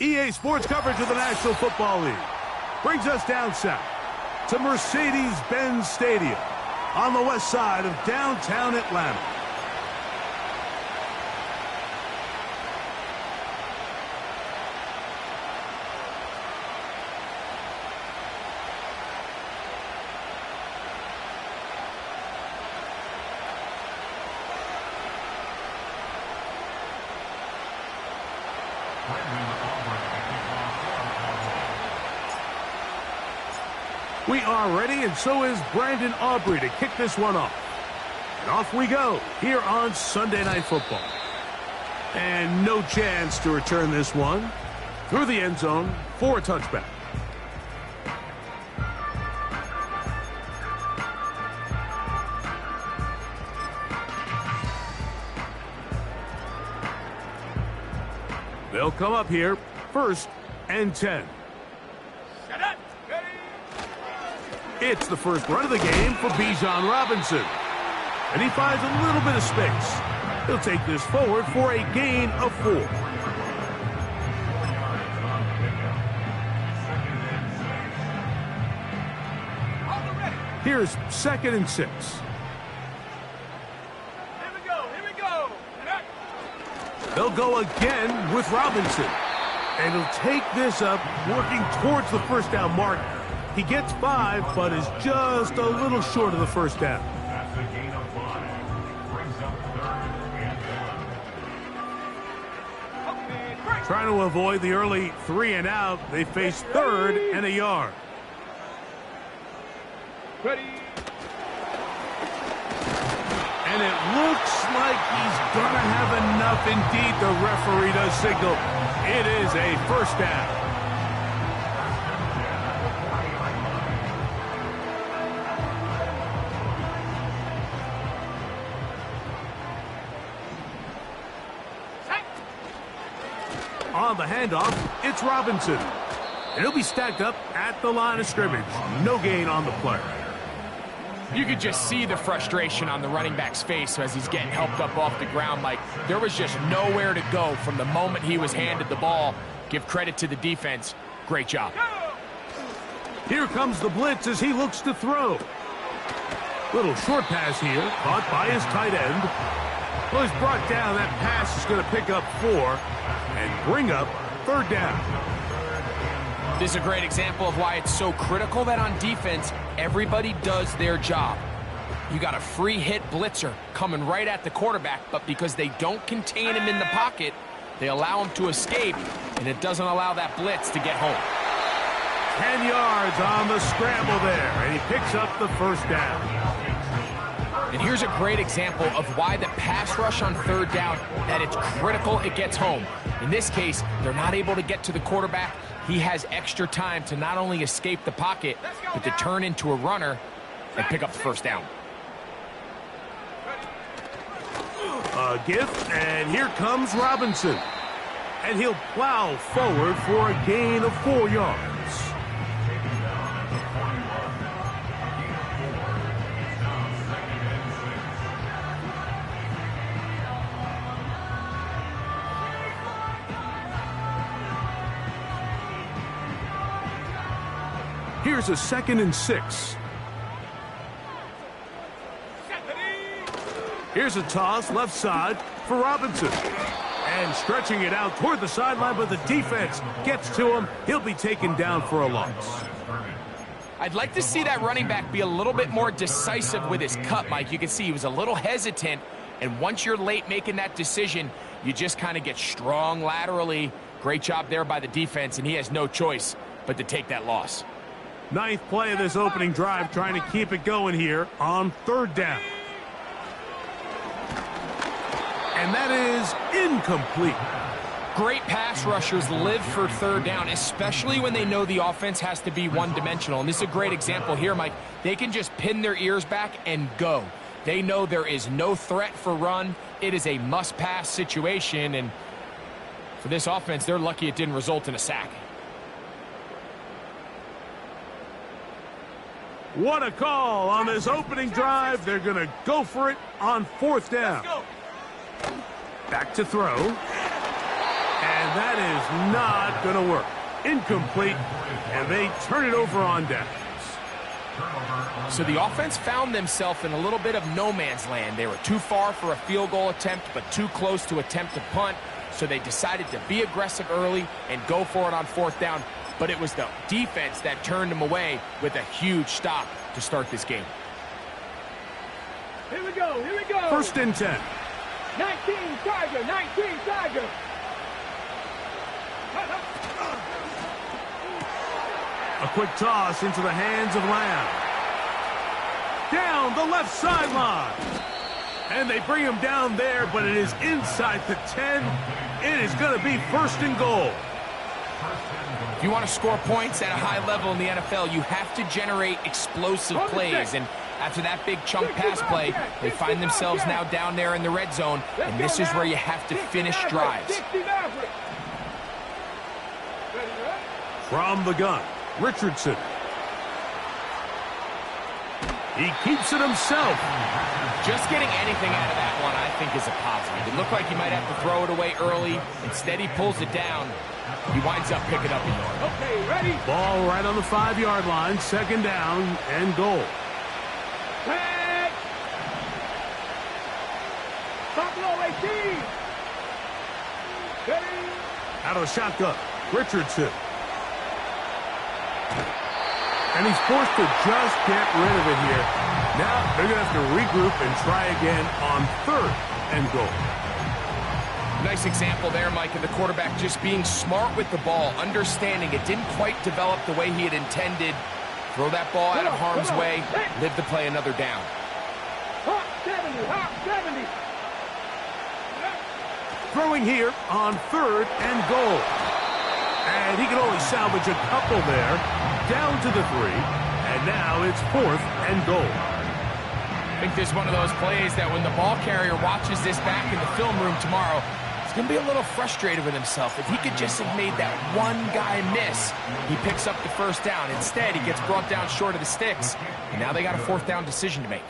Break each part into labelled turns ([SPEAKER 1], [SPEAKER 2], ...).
[SPEAKER 1] EA Sports coverage of the National Football League brings us down south to Mercedes-Benz Stadium on the west side of downtown Atlanta. We are ready, and so is Brandon Aubrey to kick this one off. And off we go here on Sunday Night Football. And no chance to return this one through the end zone for a touchback. They'll come up here, 1st and 10. It's the first run of the game for Bijan Robinson. And he finds a little bit of space. He'll take this forward for a gain of 4. Here's 2nd and 6.
[SPEAKER 2] Here we go.
[SPEAKER 1] They'll go again with Robinson. And he'll take this up, working towards the first down mark. He gets 5, but is just a little short of the first down.
[SPEAKER 3] That's a gain of 5. Brings up 3rd and 11.
[SPEAKER 1] Trying to avoid the early 3 and out, they face 3rd and a yard.
[SPEAKER 2] Ready.
[SPEAKER 1] And it looks like he's going to have enough. Indeed, the referee does signal. It is a first down. On the handoff, it's Robinson. And he'll be stacked up at the line of scrimmage. No gain on the play.
[SPEAKER 4] You could just see the frustration on the running back's face as he's getting helped up off the ground. Like, there was just nowhere to go from the moment he was handed the ball. Give credit to the defense. Great job.
[SPEAKER 1] Here comes the blitz as he looks to throw. Little short pass here, caught by his tight end. Well, he's brought down. That pass is going to pick up 4 and bring up 3rd down.
[SPEAKER 4] This is a great example of why it's so critical that on defense, everybody does their job. You got a free hit blitzer coming right at the quarterback, but because they don't contain him in the pocket, they allow him to escape, and it doesn't allow that blitz to get home.
[SPEAKER 1] 10 yards on the scramble there, and he picks up the first down.
[SPEAKER 4] And here's a great example of why the pass rush on 3rd down, that it's critical it gets home. In this case, they're not able to get to the quarterback. He has extra time to not only escape the pocket, but to turn into a runner and pick up the first down.
[SPEAKER 1] A gift, and here comes Robinson. And he'll plow forward for a gain of 4 yards. Here's a 2nd and 6. Here's a toss left side for Robinson. And stretching it out toward the sideline, but the defense gets to him. He'll be taken down for a loss.
[SPEAKER 4] I'd like to see that running back be a little bit more decisive with his cut, Mike. You can see he was a little hesitant, and once you're late making that decision, you just kind of get strong laterally. Great job there by the defense, and he has no choice but to take that loss.
[SPEAKER 1] Ninth play of this opening drive, trying to keep it going here on third down. And that is incomplete.
[SPEAKER 4] Great pass rushers live for third down, especially when they know the offense has to be one-dimensional. And this is a great example here, Mike. They can just pin their ears back and go. They know there is no threat for run. It is a must-pass situation, and for this offense, they're lucky it didn't result in a sack.
[SPEAKER 1] What a call on this opening drive. They're going to go for it on fourth down. Back to throw. And that is not going to work. Incomplete, and they turn it over on downs.
[SPEAKER 4] So the offense found themselves in a little bit of no man's land. They were too far for a field goal attempt, but too close to attempt a punt. So they decided to be aggressive early and go for it on fourth down. But it was the defense that turned them away with a huge stop to start this game.
[SPEAKER 2] Here we go, here we go.
[SPEAKER 1] First and 10.
[SPEAKER 2] 19 Tiger, 19 Tiger.
[SPEAKER 1] A quick toss into the hands of Lamb. Down the left sideline. And they bring him down there, but it is inside the 10. It is going to be first and goal.
[SPEAKER 4] If you want to score points at a high level in the NFL, you have to generate explosive plays. And after that big chunk pass play, they find themselves now down there in the red zone. And this is where you have to finish drives.
[SPEAKER 1] From the gun, Richardson. He keeps it himself.
[SPEAKER 4] Just getting anything out of that one, I think, is a positive. It looked like he might have to throw it away early. Instead, he pulls it down. He winds up picking up a yard.
[SPEAKER 2] Okay, ready?
[SPEAKER 1] Ball right on the 5-yard line, second down and goal.
[SPEAKER 2] Head. Buffalo 18. Ready?
[SPEAKER 1] Out of the shotgun, Richardson. And he's forced to just get rid of it here. Now they're going to have to regroup and try again on third and goal.
[SPEAKER 4] Nice example there, Mike, of the quarterback just being smart with the ball, understanding it didn't quite develop the way he had intended. Throw that ball out of harm's way, live to play another down.
[SPEAKER 2] Hot 70, hot 70.
[SPEAKER 1] Throwing here on third and goal. And he can only salvage a couple there. Down to the 3. And now it's fourth and goal.
[SPEAKER 4] I think this is one of those plays that when the ball carrier watches this back in the film room tomorrow, he's going to be a little frustrated with himself. If he could just have made that one guy miss, he picks up the first down. Instead, he gets brought down short of the sticks. And now they got a fourth down decision to make.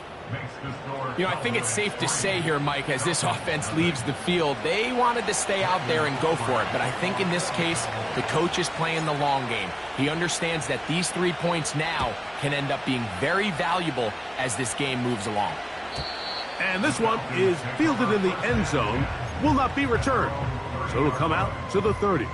[SPEAKER 4] You know, I think it's safe to say here, Mike, as this offense leaves the field, they wanted to stay out there and go for it. But I think in this case, the coach is playing the long game. He understands that these 3 points now can end up being very valuable as this game moves along.
[SPEAKER 1] And this one is fielded in the end zone, will not be returned. So it'll come out to the 30.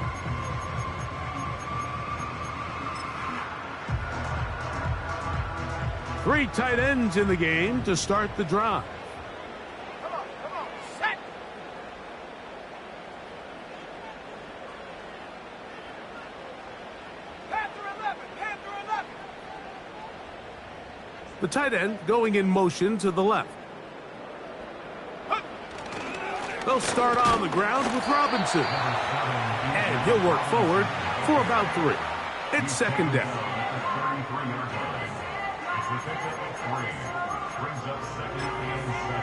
[SPEAKER 1] Three tight ends in the game to start the drive.
[SPEAKER 2] Come on, set. Panther 11, Panther 11.
[SPEAKER 1] The tight end going in motion to the left. They'll start on the ground with Robinson. And he'll work forward for about 3. It's second down.
[SPEAKER 3] Brings up second and 7.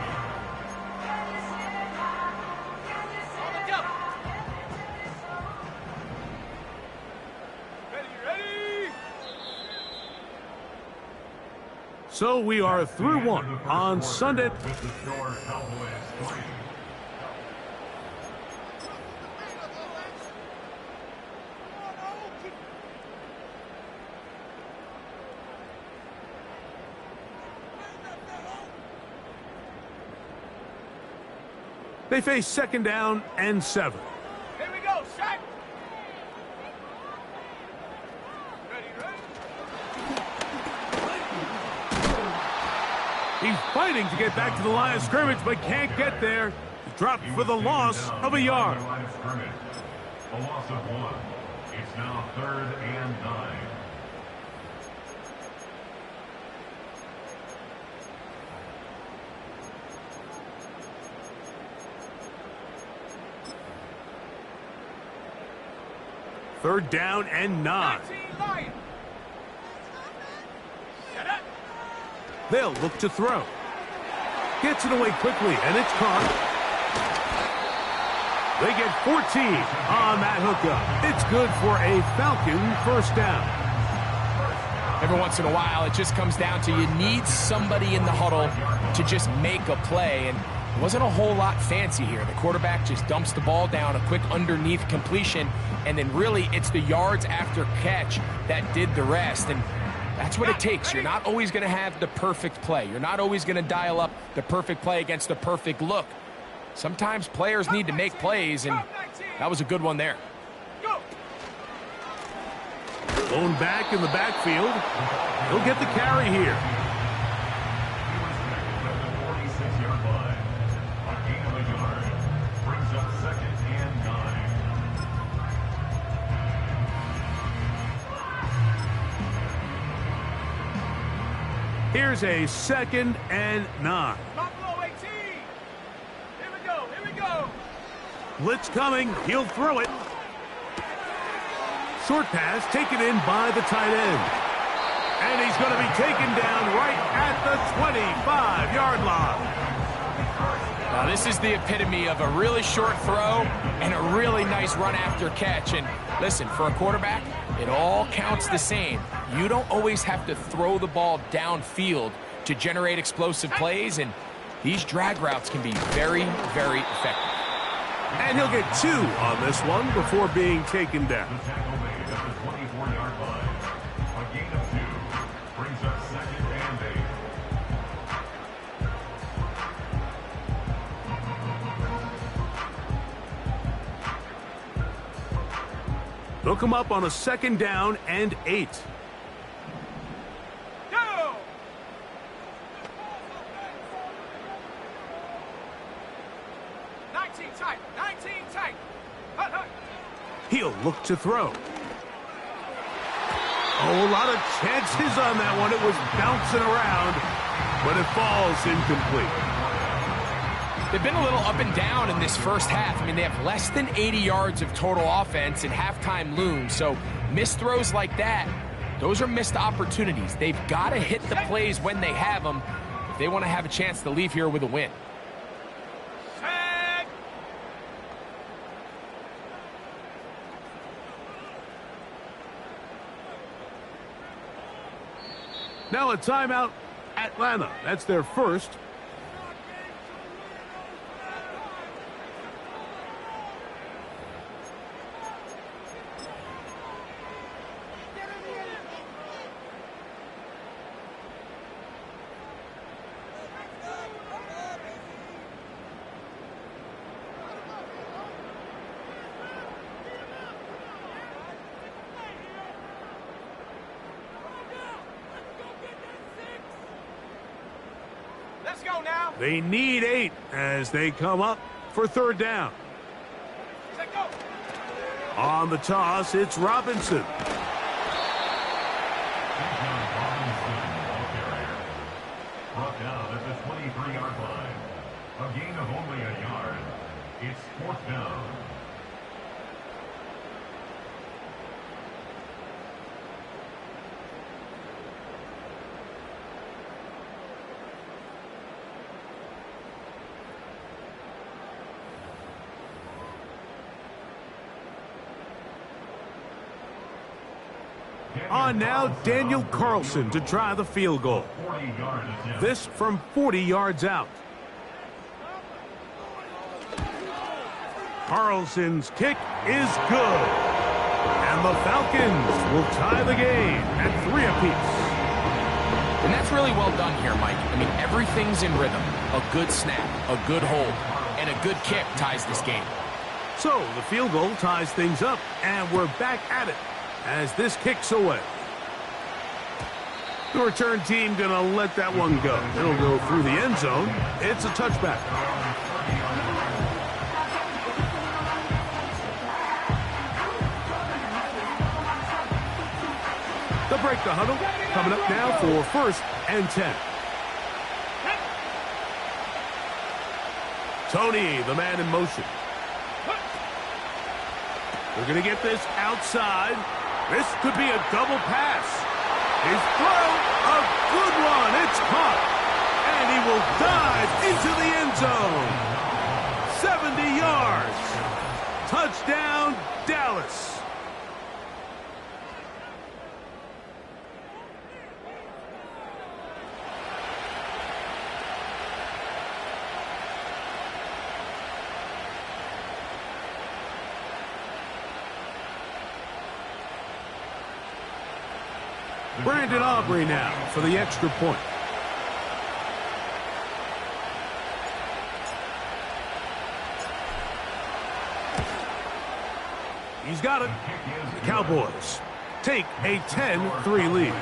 [SPEAKER 2] On the jump. Ready?
[SPEAKER 1] So we are through one on Sunday.
[SPEAKER 3] With the score, Cowboys 3.
[SPEAKER 1] They face second down and 7.
[SPEAKER 2] Here we go, set. Ready?
[SPEAKER 1] He's fighting to get back to the line of scrimmage, but can't get there. Dropped for the loss of a yard.
[SPEAKER 3] Line of scrimmage. A loss of 1. It's now 3rd and 9.
[SPEAKER 1] 3rd down and 9.
[SPEAKER 2] 19 Lions. Set up.
[SPEAKER 1] They'll look to throw. Gets it away quickly, and it's caught. They get 14 on that hookup. It's good for a Falcon 1st down.
[SPEAKER 4] Every once in a while, it just comes down to you need somebody in the huddle to just make a play, and it wasn't a whole lot fancy here. The quarterback just dumps the ball down, a quick underneath completion, and then really it's the yards after catch that did the rest, and that's what it takes. You're not always going to have the perfect play. You're not always going to dial up the perfect play against the perfect look. Sometimes players need to make plays, and that was a good one there.
[SPEAKER 1] Blown back in the backfield. He'll get the carry here.
[SPEAKER 3] He was tackled at the 46-yard line. A gain of a yard. Brings up 2nd and 9.
[SPEAKER 1] Here's a 2nd and 9.
[SPEAKER 2] Buffalo 18. Here we go. Here we go.
[SPEAKER 1] Blitz coming. He'll throw it. Short pass taken in by the tight end. And he's going to be taken down right at the 25-yard line.
[SPEAKER 4] Now, this is the epitome of a really short throw and a really nice run after catch. And listen, for a quarterback, it all counts the same. You don't always have to throw the ball downfield to generate explosive plays, and these drag routes can be very, very effective.
[SPEAKER 1] And he'll get 2 on this one before being taken down.
[SPEAKER 3] The tackle made at the 24-yard line. A gain of 2. Brings up 2nd and 8.
[SPEAKER 1] They'll come up on a 2nd down and 8.
[SPEAKER 2] Go. Tight. 19 tight. Hut, hut.
[SPEAKER 1] He'll look to throw. Oh, a lot of chances on that one. It was bouncing around, but it falls incomplete.
[SPEAKER 4] They've been a little up and down in this first half. I mean, they have less than 80 yards of total offense and halftime looms. So missed throws like that, those are missed opportunities. They've got to hit the plays when they have them if they want to have a chance to leave here with a win.
[SPEAKER 2] Set.
[SPEAKER 1] Now a timeout, Atlanta. That's their first.
[SPEAKER 2] Let's go now.
[SPEAKER 1] They need 8 as they come up for 3rd down.
[SPEAKER 2] Set go.
[SPEAKER 1] On the toss, it's Robinson.
[SPEAKER 3] Brought down at the 23-yard line. A gain of only a yard. It's 4th down.
[SPEAKER 1] On now, Daniel Carlson to try the field goal.
[SPEAKER 3] 40-yard attempt.
[SPEAKER 1] This from 40 yards out. Carlson's kick is good. And the Falcons will tie the game at 3 apiece.
[SPEAKER 4] And that's really well done here, Mike. I mean, everything's in rhythm. A good snap, a good hold, and a good kick ties this game.
[SPEAKER 1] So the field goal ties things up, and we're back at it as this kicks away. The return team going to let that one go. It'll go through the end zone. It's a touchback. They'll break the huddle. Coming up now for 1st and 10. Tony, the man in motion. They're going to get this outside. This could be a double pass. His throw, a good one. It's caught. And he will dive into the end zone. 70 yards. Touchdown, Dallas. Brandon Aubrey now for the extra point. He's got it. The Cowboys take a 10-3 lead.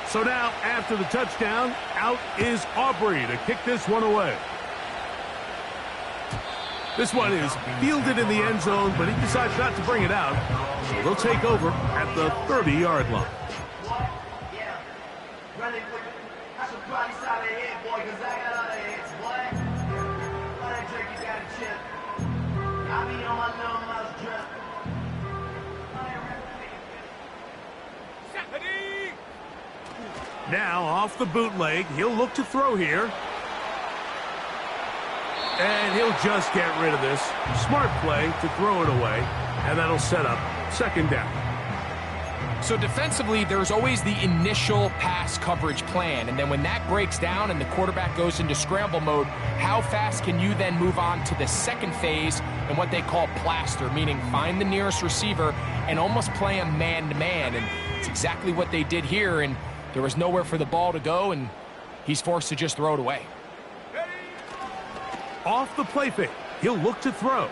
[SPEAKER 1] So now, after the touchdown, out is Aubrey to kick this one away. This one is fielded in the end zone, but he decides not to bring it out. So they'll take over at the 30-yard line. Now, off the bootleg, he'll look to throw here. And he'll just get rid of this. Smart play to throw it away, and that'll set up second down.
[SPEAKER 4] So defensively, there's always the initial pass coverage plan, and then when that breaks down and the quarterback goes into scramble mode, how fast can you then move on to the second phase and what they call plaster, meaning find the nearest receiver and almost play him man-to-man, and it's exactly what they did here, and there was nowhere for the ball to go, and he's forced to just throw it away.
[SPEAKER 1] Off the play fake, he'll look to throw.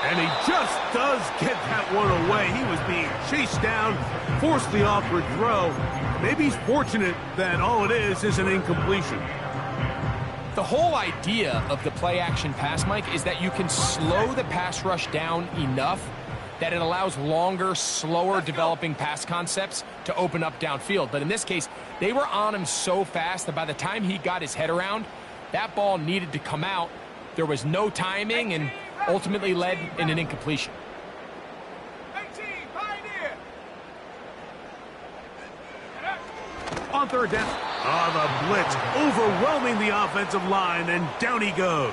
[SPEAKER 1] And he just does get that one away. He was being chased down, forced the awkward throw. Maybe he's fortunate that all it is an incompletion.
[SPEAKER 4] The whole idea of the play-action pass, Mike, is that you can slow the pass rush down enough that it allows longer, slower developing pass concepts to open up downfield. But in this case, they were on him so fast that by the time he got his head around, that ball needed to come out. There was no timing and ultimately led in an incompletion.
[SPEAKER 2] 18, Pioneer.
[SPEAKER 1] On third down. The blitz overwhelming the offensive line, and down he goes.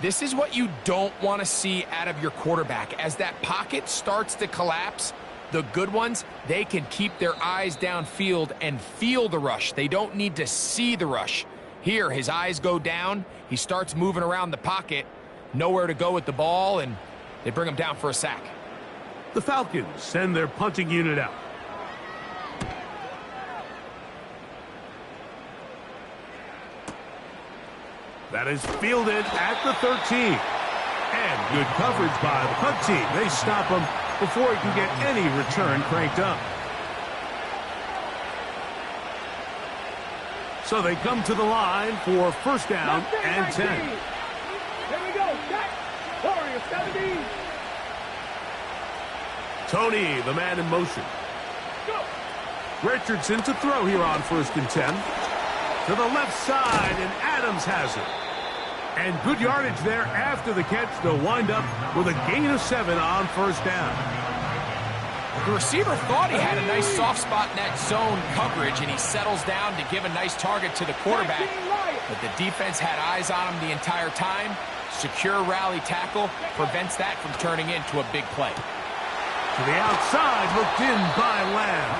[SPEAKER 4] This is what you don't want to see out of your quarterback. As that pocket starts to collapse, the good ones, they can keep their eyes downfield and feel the rush. They don't need to see the rush. Here, his eyes go down. He starts moving around the pocket. Nowhere to go with the ball, and they bring him down for a sack.
[SPEAKER 1] The Falcons send their punting unit out. That is fielded at the 13. And good coverage by the punt team. They stop him before he can get any return cranked up. So they come to the line for first down and 10.
[SPEAKER 2] Here we go. Warrior 17.
[SPEAKER 1] Tony, the man in motion.
[SPEAKER 2] Go.
[SPEAKER 1] Richardson to throw here on first and 10. To the left side, and Adams has it. And good yardage there after the catch. They'll wind up with a gain of 7 on first down.
[SPEAKER 4] The receiver thought he had a nice soft spot in that zone coverage, and he settles down to give a nice target to the quarterback. But the defense had eyes on him the entire time. Secure rally tackle prevents that from turning into a big play.
[SPEAKER 1] To the outside, looked in by Lamb.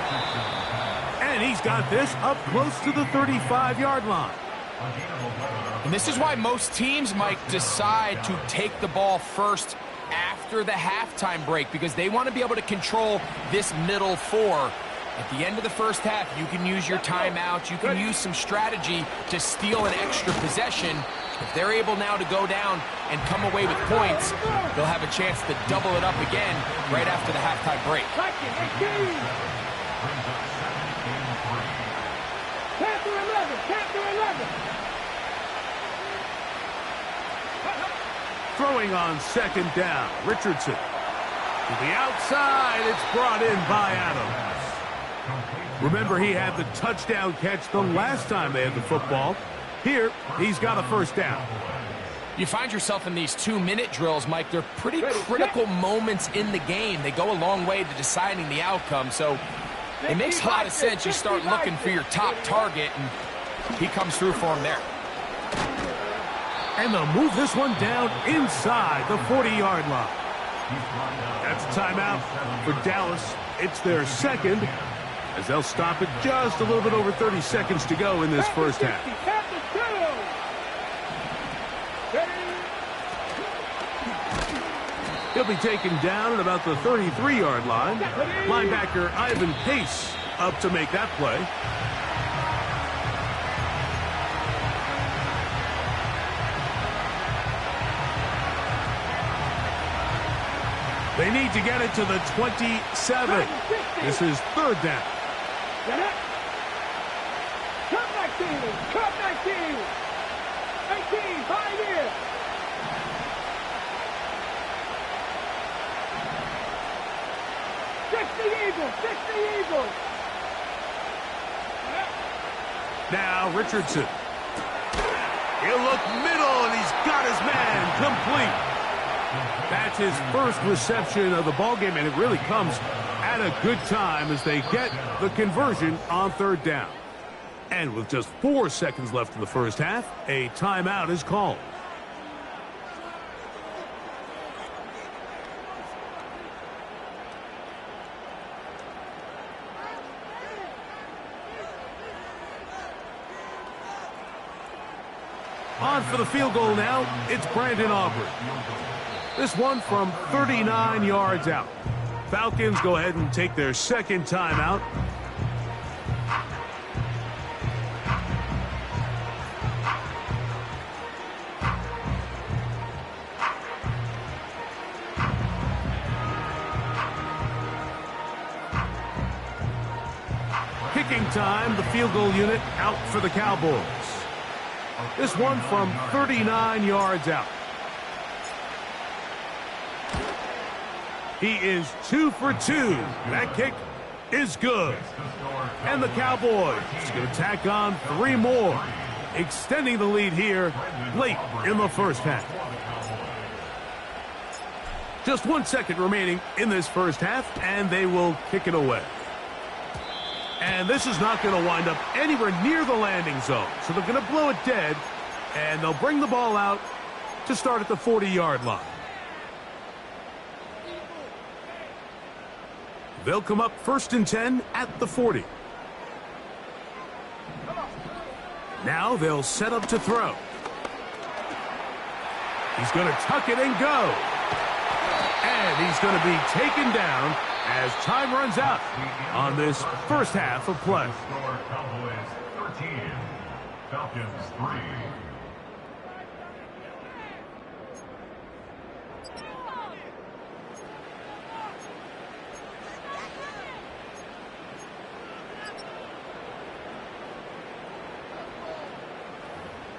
[SPEAKER 1] And he's got this up close to the 35-yard line.
[SPEAKER 4] And this is why most teams might decide to take the ball first after the halftime break, because they want to be able to control this middle four. At the end of the first half, you can use your timeout. You can use some strategy to steal an extra possession. If they're able now to go down and come away with points, they'll have a chance to double it up again right after the halftime break.
[SPEAKER 2] Panther 11.
[SPEAKER 1] Throwing on second down. Richardson. To the outside. It's brought in by Adams. Remember, he had the touchdown catch the last time they had the football. Here, he's got a first down.
[SPEAKER 4] You find yourself in these 2-minute drills, Mike. They're pretty critical moments in the game. They go a long way to deciding the outcome, so it makes a lot of sense. You start looking for your top target, and he comes through for him there.
[SPEAKER 1] And they'll move this one down inside the 40-yard line. That's a timeout for Dallas. It's their second, as they'll stop it just a little bit over 30 seconds to go in this first half. He'll be taken down at about the 33-yard line. Linebacker Ivan Pace up to make that play. They need to get it to the 27. This is third down.
[SPEAKER 2] Cut 19. Cut 19. 19. 5 here. Fix the Eagles.
[SPEAKER 1] Now Richardson. He'll look middle, and he's got his man complete. That's his first reception of the ballgame, and it really comes at a good time as they get the conversion on third down. And with just 4 seconds left in the first half, a timeout is called. On for the field goal now, it's Brandon Aubrey. This one from 39 yards out. Falcons go ahead and take their second timeout. Kicking time, the field goal unit out for the Cowboys. This one from 39 yards out. He is 2 for 2. That kick is good. And the Cowboys is going to tack on 3 more, extending the lead here late in the first half. Just 1 second remaining in this first half, and they will kick it away. And this is not going to wind up anywhere near the landing zone. So they're going to blow it dead, and they'll bring the ball out to start at the 40-yard line. They'll come up 1st and 10 at the 40. Now they'll set up to throw. He's going to tuck it and go. And he's going to be taken down as time runs out on this first half of play.
[SPEAKER 3] Cowboys 13, Falcons 3.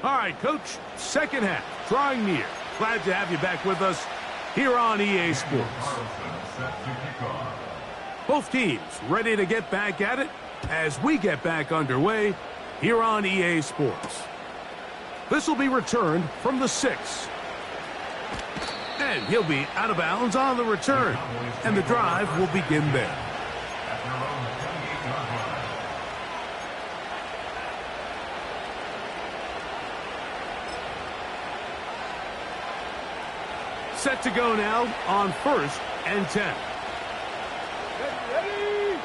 [SPEAKER 1] All right, Coach, second half, drawing near. Glad to have you back with us here on EA Sports. Both teams ready to get back at it as we get back underway here on EA Sports. This will be returned from the 6. And he'll be out of bounds on the return. And the drive will begin there. Set to go now on 1st and 10.
[SPEAKER 2] Ready.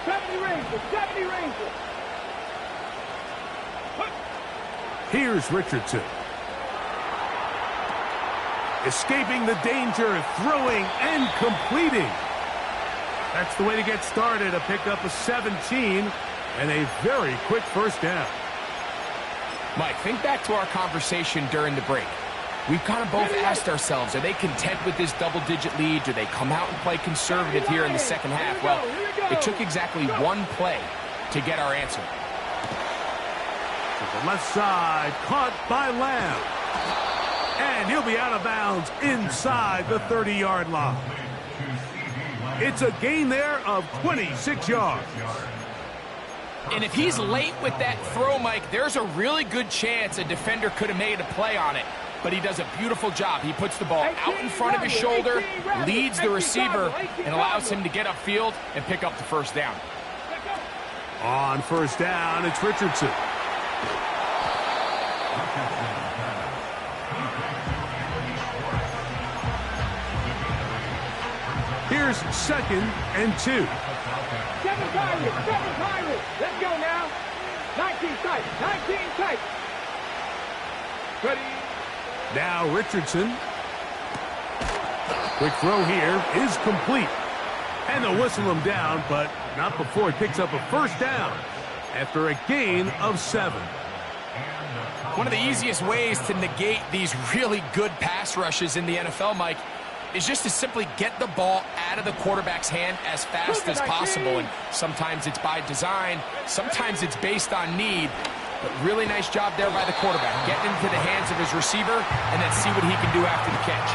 [SPEAKER 2] 70 Rangers. 70 Rangers.
[SPEAKER 1] Here's Richardson. Escaping the danger, throwing and completing. That's the way to get started. A pickup of 17 and a very quick first down.
[SPEAKER 4] Mike, think back to our conversation during the break. We've kind of both asked ourselves, are they content with this double-digit lead? Do they come out and play conservative here in the second half? Well, it took exactly 1 play to get our answer.
[SPEAKER 1] To the left side, caught by Lamb. And he'll be out of bounds inside the 30-yard line. It's a gain there of 26 yards.
[SPEAKER 4] And if he's late with that throw, Mike, there's a really good chance a defender could have made a play on it. But he does a beautiful job. He puts the ball out in front of his shoulder, leads the receiver, and allows him to get upfield and pick up the first down.
[SPEAKER 1] On first down, it's Richardson. Here's 2nd and 2.
[SPEAKER 2] 7 Pirates. Let's go now. 19 tight. 19 tight. Ready.
[SPEAKER 1] Now Richardson. Quick throw here is complete. And they'll whistle him down, but not before he picks up a first down after a gain of 7.
[SPEAKER 4] One of the easiest ways to negate these really good pass rushes in the NFL, Mike, is just to simply get the ball out of the quarterback's hand as fast as possible. And sometimes it's by design, sometimes it's based on need. But really nice job there by the quarterback, getting into the hands of his receiver and then see what he can do after the catch.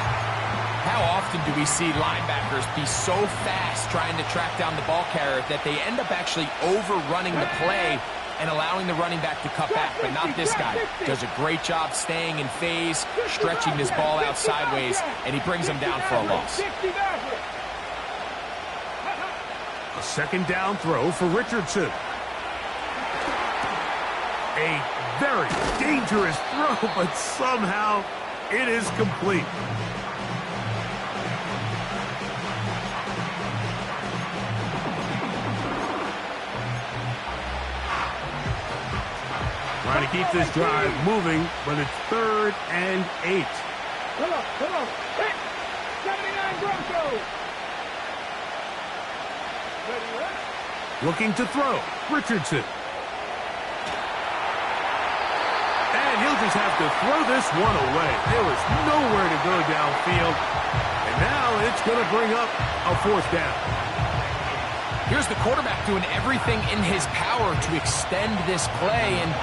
[SPEAKER 4] How often do we see linebackers be so fast trying to track down the ball carrier that they end up actually overrunning the play and allowing the running back to cut back, but not this guy. Does a great job staying in phase, stretching this ball out sideways, and he brings him down for a loss.
[SPEAKER 1] A 2nd down throw for Richardson. A very dangerous throw, but somehow it is complete. Trying to keep this drive moving, but it's 3rd and 8.
[SPEAKER 2] Come on. Hit. 79 Broncos. Ready.
[SPEAKER 1] Looking to throw. Richardson. And he'll just have to throw this one away. There was nowhere to go downfield. And now it's going to bring up a 4th down.
[SPEAKER 4] Here's the quarterback doing everything in his power to extend this play, and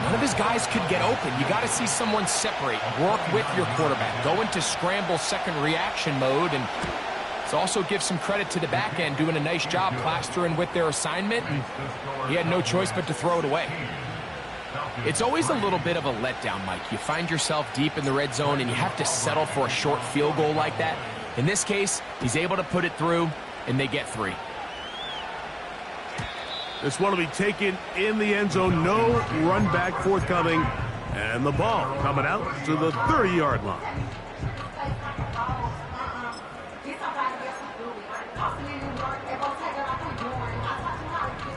[SPEAKER 4] none of his guys could get open. You got to see someone separate, work with your quarterback, go into scramble second reaction mode, and it also gives some credit to the back end doing a nice job plastering with their assignment, and he had no choice but to throw it away. It's always a little bit of a letdown, Mike. You find yourself deep in the red zone, and you have to settle for a short field goal like that. In this case, he's able to put it through, and they get 3.
[SPEAKER 1] This one will be taken in the end zone. No run back forthcoming. And the ball coming out to the 30-yard line.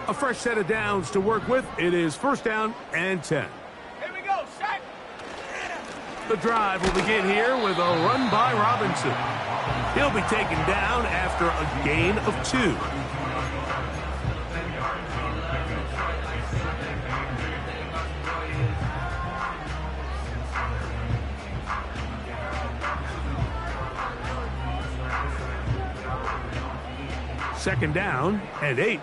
[SPEAKER 1] A fresh set of downs to work with. It is 1st down and 10.
[SPEAKER 2] Here we go. Set.
[SPEAKER 1] The drive will begin here with a run by Robinson. He'll be taken down after a gain of 2. Second down and 8.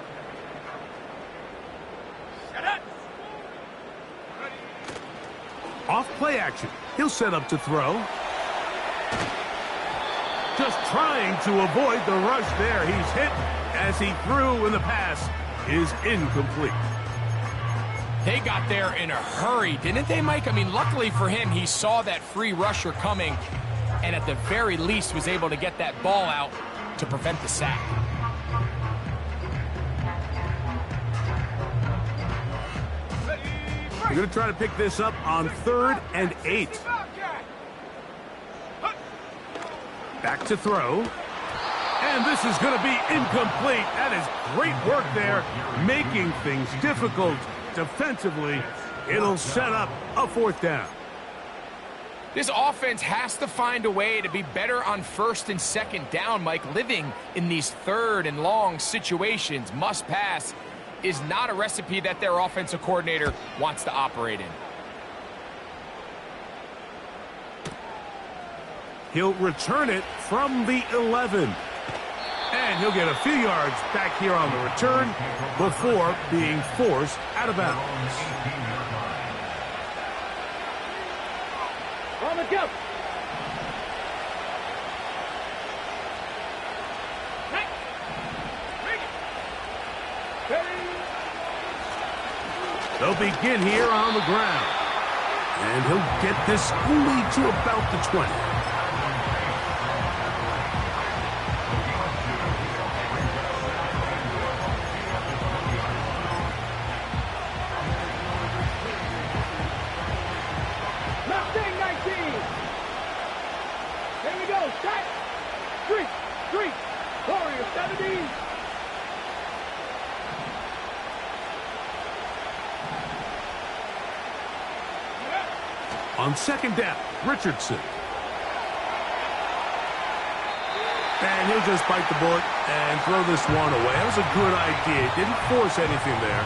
[SPEAKER 1] Off play action. He'll set up to throw. Just trying to avoid the rush there. He's hit as he threw, and the pass is incomplete.
[SPEAKER 4] They got there in a hurry, didn't they, Mike? I mean, luckily for him, he saw that free rusher coming and at the very least was able to get that ball out to prevent the sack.
[SPEAKER 1] We're going to try to pick this up on 3rd and 8. Back to throw. And this is going to be incomplete. That is great work there, making things difficult defensively. It'll set up a 4th down.
[SPEAKER 4] This offense has to find a way to be better on 1st and 2nd down, Mike. Living in these 3rd and long situations, must pass, is not a recipe that their offensive coordinator wants to operate in.
[SPEAKER 1] He'll return it from the 11. And he'll get a few yards back here on the return before being forced out of bounds.
[SPEAKER 2] On the jump.
[SPEAKER 1] They'll begin here on the ground. And he'll get this only to about the 20.
[SPEAKER 2] Mustang 19. Here we go. Set. Street. Warrior 70.
[SPEAKER 1] On second down, Richardson. And he'll just bite the bullet and throw this one away. That was a good idea. Didn't force anything there.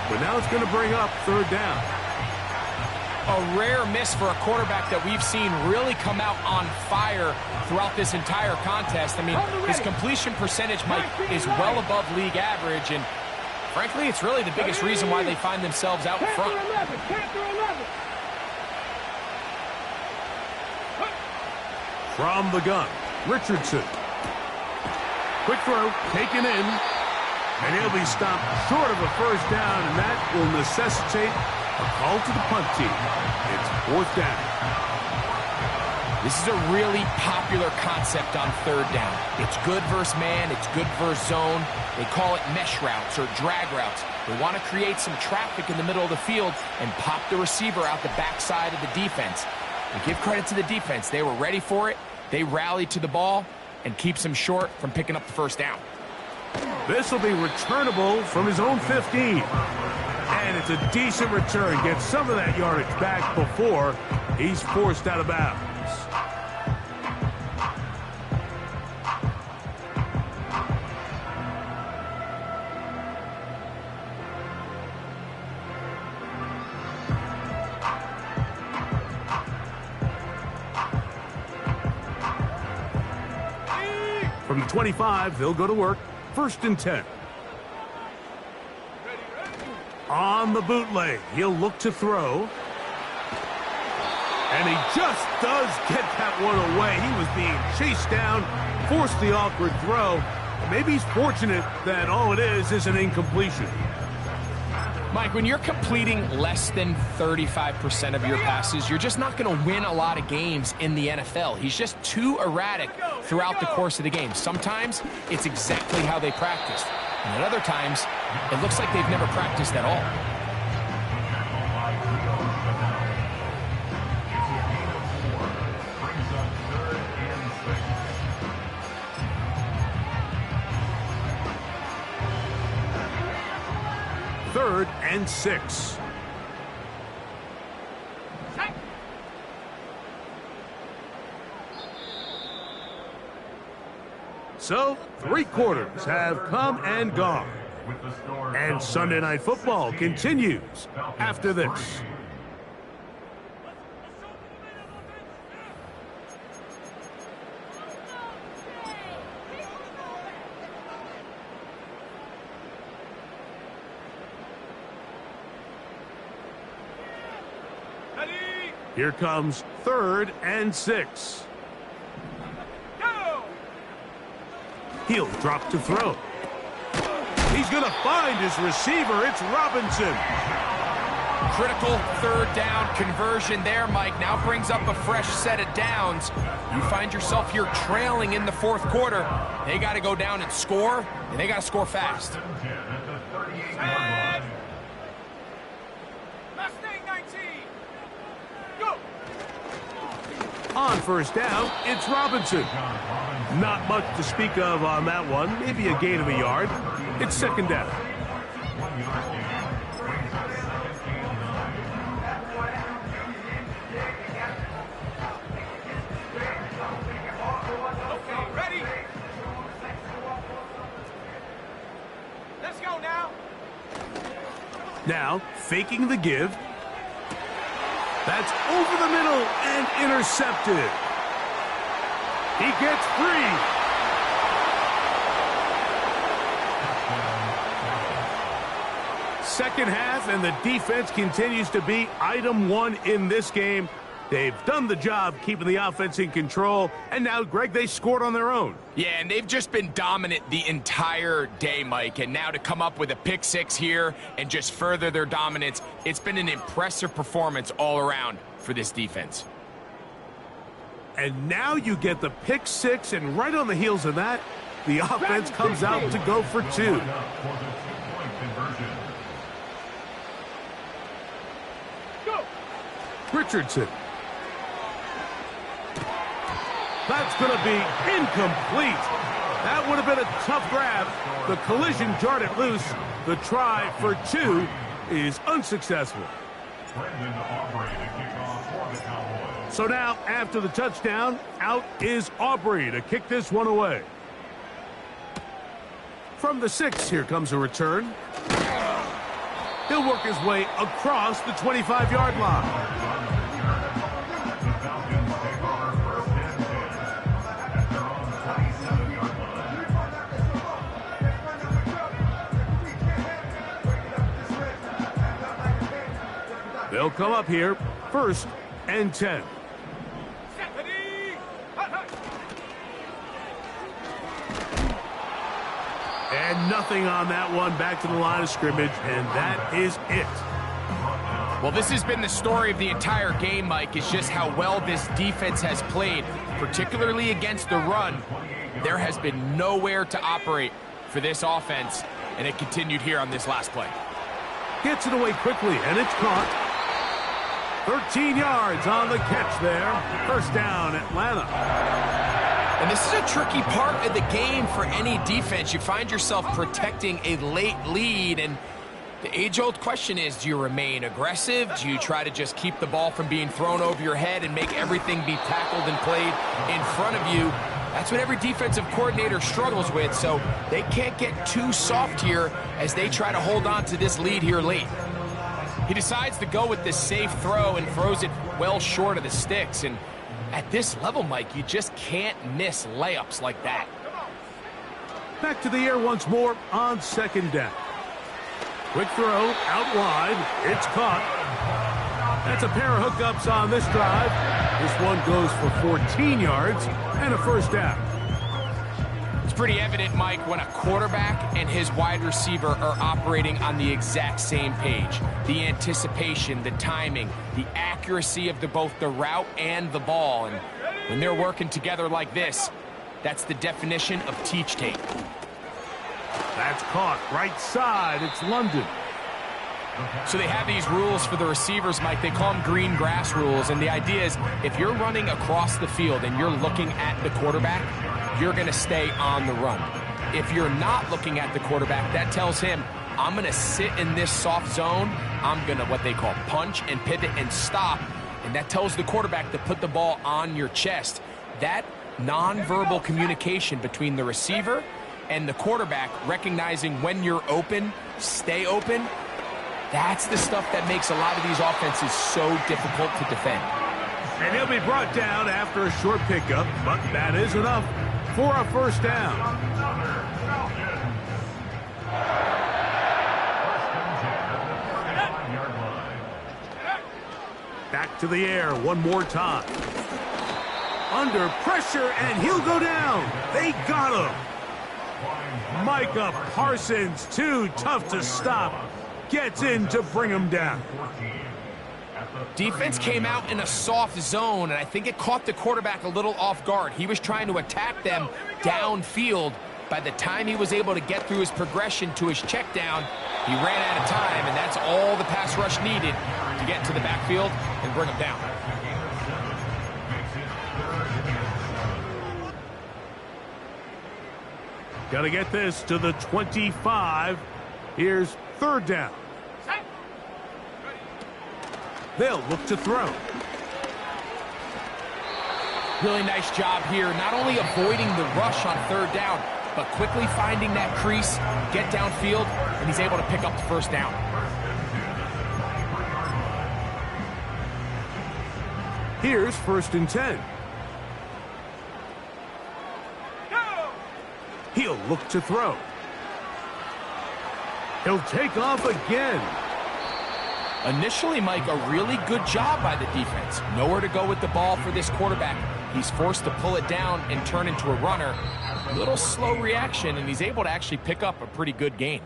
[SPEAKER 1] But now it's going to bring up third down.
[SPEAKER 4] A rare miss for a quarterback that we've seen really come out on fire throughout this entire contest. I mean, his completion percentage, Mike, is well above league average. And frankly, it's really the biggest reason why they find themselves out in front.
[SPEAKER 2] Panther 11.
[SPEAKER 1] From the gun, Richardson. Quick throw, taken in. And he'll be stopped short of a first down, and that will necessitate a call to the punt team. It's fourth down.
[SPEAKER 4] This is a really popular concept on third down. It's good versus man, it's good versus zone. They call it mesh routes or drag routes. They want to create some traffic in the middle of the field and pop the receiver out the backside of the defense. And give credit to the defense. They were ready for it. They rallied to the ball and keeps him short from picking up the first down.
[SPEAKER 1] This will be returnable from his own 15. And it's a decent return. Gets some of that yardage back before he's forced out of bounds. From the 25, they'll go to work. First and 10. On the bootleg, he'll look to throw. And he just does get that one away. He was being chased down, forced the awkward throw. Maybe he's fortunate that all it is an incompletion.
[SPEAKER 4] Mike, when you're completing less than 35% of your passes, you're just not going to win a lot of games in the NFL. He's just too erratic throughout the course of the game. Sometimes it's exactly how they practiced. And at other times, it looks like they've never practiced at all.
[SPEAKER 1] Third and 6. So, 3 quarters have come and gone. And Sunday Night Football continues after this. Here comes third and 6. He'll drop to throw. He's going to find his receiver. It's Robinson.
[SPEAKER 4] Critical third down conversion there, Mike. Now brings up a fresh set of downs. You find yourself here trailing in the fourth quarter. They got to go down and score, and they got to score fast.
[SPEAKER 2] Mustang 19. Go.
[SPEAKER 1] On first down, it's Robinson. Not much to speak of on that one. Maybe a gain of a yard. It's second down.
[SPEAKER 2] Okay, ready. Let's go now.
[SPEAKER 1] Now, faking the give. That's over the middle and intercepted. He gets free. Second half, and the defense continues to be item one in this game. They've done the job keeping the offense in control, and now, Greg, they scored on their own.
[SPEAKER 4] Yeah, and they've just been dominant the entire day, Mike. And now to come up with a pick six here and just further their dominance, it's been an impressive performance all around for this defense.
[SPEAKER 1] And now you get the pick six, and right on the heels of that, the offense comes out to go for two. Richardson. That's going to be incomplete. That would have been a tough grab. The collision jarred it loose. The try for two is unsuccessful. So now, after the touchdown, out is Aubrey to kick this one away. From the 6, here comes a return. He'll work his way across the 25-yard line. They'll come up here, 1st and 10. And nothing on that one. Back to the line of scrimmage, and that is it.
[SPEAKER 4] Well, this has been the story of the entire game, Mike, is just how well this defense has played, particularly against the run. There has been nowhere to operate for this offense, and it continued here on this last play.
[SPEAKER 1] Gets it away quickly, and it's caught. 13 yards on the catch there. 1st down, Atlanta.
[SPEAKER 4] And this is a tricky part of the game for any defense. You find yourself protecting a late lead, and the age-old question is, do you remain aggressive? Do you try to just keep the ball from being thrown over your head and make everything be tackled and played in front of you? That's what every defensive coordinator struggles with, so they can't get too soft here as they try to hold on to this lead here late. He decides to go with this safe throw and throws it well short of the sticks. And at this level, Mike, you just can't miss layups like that.
[SPEAKER 1] Back to the air once more on 2nd down. Quick throw out wide. It's caught. That's a pair of hookups on this drive. This one goes for 14 yards and a 1st down.
[SPEAKER 4] It's pretty evident, Mike, when a quarterback and his wide receiver are operating on the exact same page. The anticipation, the timing, the accuracy of both the route and the ball. And when they're working together like this, that's the definition of teach tape.
[SPEAKER 1] That's caught right side. It's London.
[SPEAKER 4] So they have these rules for the receivers, Mike. They call them green grass rules. And the idea is if you're running across the field and you're looking at the quarterback, you're going to stay on the run. If you're not looking at the quarterback, that tells him, I'm going to sit in this soft zone. I'm going to what they call punch and pivot and stop. And that tells the quarterback to put the ball on your chest. That nonverbal communication between the receiver and the quarterback, recognizing when you're open, stay open, that's the stuff that makes a lot of these offenses so difficult to defend.
[SPEAKER 1] And he'll be brought down after a short pickup, but that is enough for a 1st down. Back to the air one more time. Under pressure, and he'll go down. They got him. Micah Parsons, too tough to stop. Gets in to bring him down.
[SPEAKER 4] Defense came out in a soft zone, and I think it caught the quarterback a little off guard. He was trying to attack them downfield. By the time he was able to get through his progression to his check down, he ran out of time, and that's all the pass rush needed to get to the backfield and bring him down.
[SPEAKER 1] Got to get this to the 25. Here's 3rd down. They'll look to throw.
[SPEAKER 4] Really nice job here, not only avoiding the rush on 3rd down, but quickly finding that crease, get downfield, and he's able to pick up the 1st down.
[SPEAKER 1] Here's 1st and 10. He'll look to throw. He'll take off again.
[SPEAKER 4] Initially, Mike, a really good job by the defense. Nowhere to go with the ball for this quarterback. He's forced to pull it down and turn into a runner. Little slow reaction, and he's able to actually pick up a pretty good gain.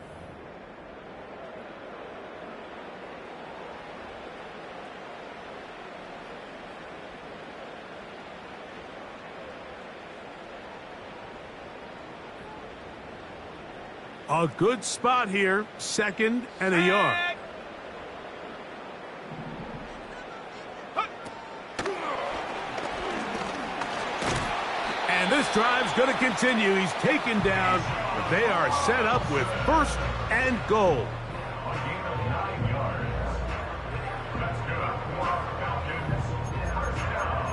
[SPEAKER 1] A good spot here, 2nd and a yard. And this drive's going to continue. He's taken down, but they are set up with 1st and goal.
[SPEAKER 3] A gain of 9 yards. That's good for Falcons. First down.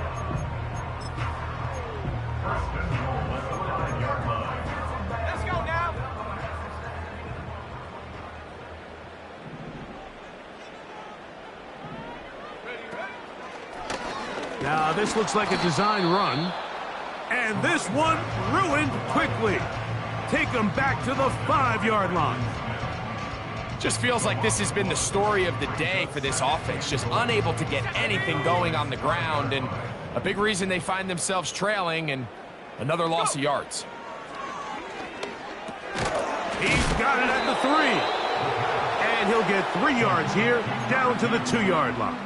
[SPEAKER 3] 1st and goal at the 5-yard line.
[SPEAKER 2] Let's go now.
[SPEAKER 1] Now this looks like a design run. And this one ruined quickly. Take them back to the 5-yard line.
[SPEAKER 4] Just feels like this has been the story of the day for this offense. Just unable to get anything going on the ground. And a big reason they find themselves trailing, and another loss of yards.
[SPEAKER 1] He's got it at the 3. And he'll get 3 yards here, down to the 2-yard line.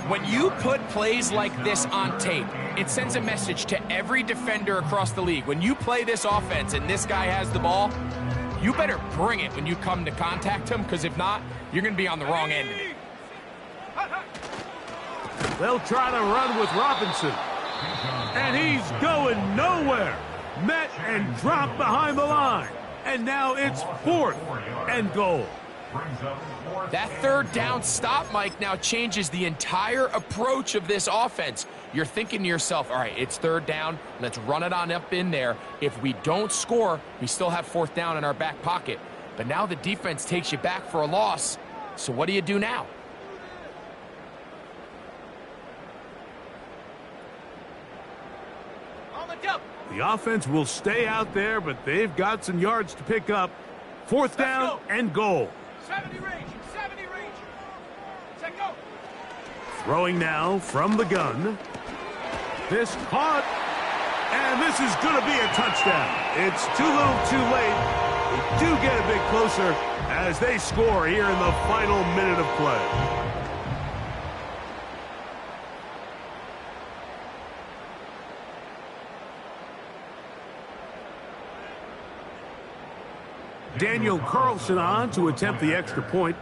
[SPEAKER 4] When you put plays like this on tape, it sends a message to every defender across the league. When you play this offense and this guy has the ball, you better bring it when you come to contact him, because if not, you're going to be on the wrong end of it.
[SPEAKER 1] They'll try to run with Robinson. And he's going nowhere. Met and dropped behind the line. And now it's 4th and goal.
[SPEAKER 4] That 3rd down stop, Mike, now changes the entire approach of this offense. You're thinking to yourself, all right, it's 3rd down. Let's run it on up in there. If we don't score, we still have 4th down in our back pocket. But now the defense takes you back for a loss. So what do you do now?
[SPEAKER 2] On the jump.
[SPEAKER 1] The offense will stay out there, but they've got some yards to pick up. 4th down and goal.
[SPEAKER 2] 70 range. 70 range. Set go.
[SPEAKER 1] Throwing now from the gun. This caught. And this is going to be a touchdown. It's too little too late. They do get a bit closer as they score here in the final minute of play. Daniel Carlson on to attempt the extra point.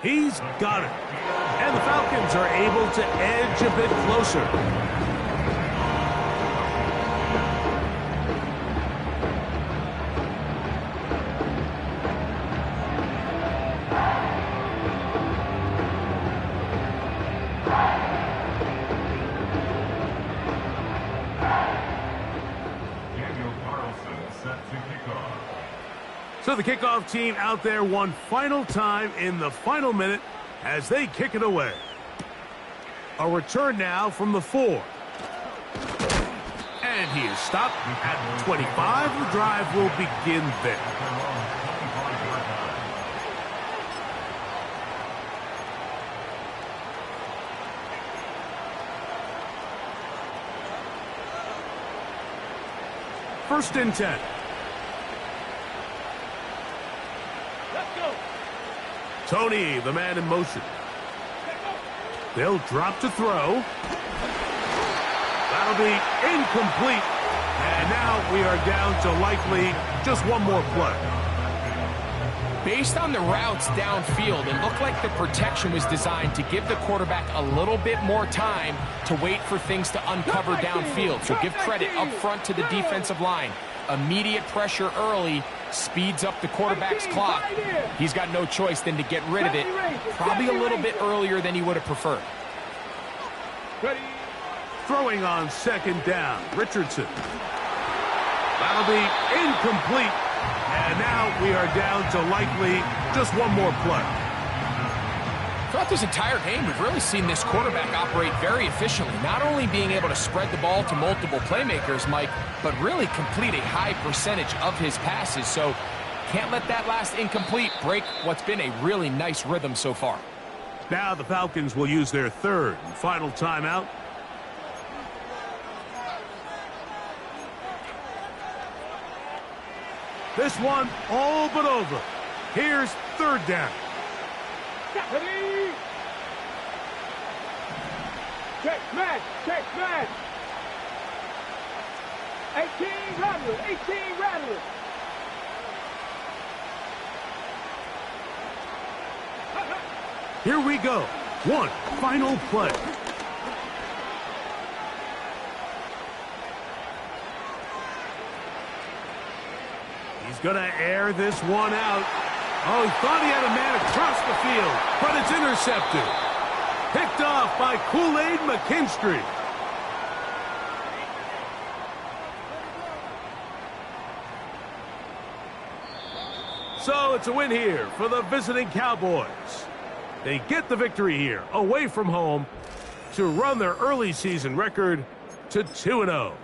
[SPEAKER 1] He's got it. And the Falcons are able to edge a bit closer. So the kickoff team out there one final time in the final minute as they kick it away. A return now from the 4. And he is stopped at 25. The drive will begin there. First and 10. Tony, the man in motion. They'll drop to throw. That'll be incomplete. And now we are down to likely just one more play.
[SPEAKER 4] Based on the routes downfield, it looked like the protection was designed to give the quarterback a little bit more time to wait for things to uncover downfield. So give credit up front to the defensive line. Immediate pressure early speeds up the quarterback's clock. He's got no choice than to get rid of it, probably a little bit earlier than he would have preferred.
[SPEAKER 1] Throwing on second down, Richardson. That'll be incomplete. And now we are down to likely just one more play.
[SPEAKER 4] Throughout this entire game, we've really seen this quarterback operate very efficiently, not only being able to spread the ball to multiple playmakers, Mike, but really complete a high percentage of his passes. So can't let that last incomplete break what's been a really nice rhythm so far.
[SPEAKER 1] Now the Falcons will use their third and final timeout. This one all but over. Here's third down.
[SPEAKER 2] Ready? Check man, check man. 18 rattlers, 18 rattlers.
[SPEAKER 1] Here we go. One final play. He's going to air this one out. Oh, he thought he had a man across the field, but it's intercepted. Picked off by Kool-Aid McKinstry. So it's a win here for the visiting Cowboys. They get the victory here, away from home, to run their early season record to 2-0.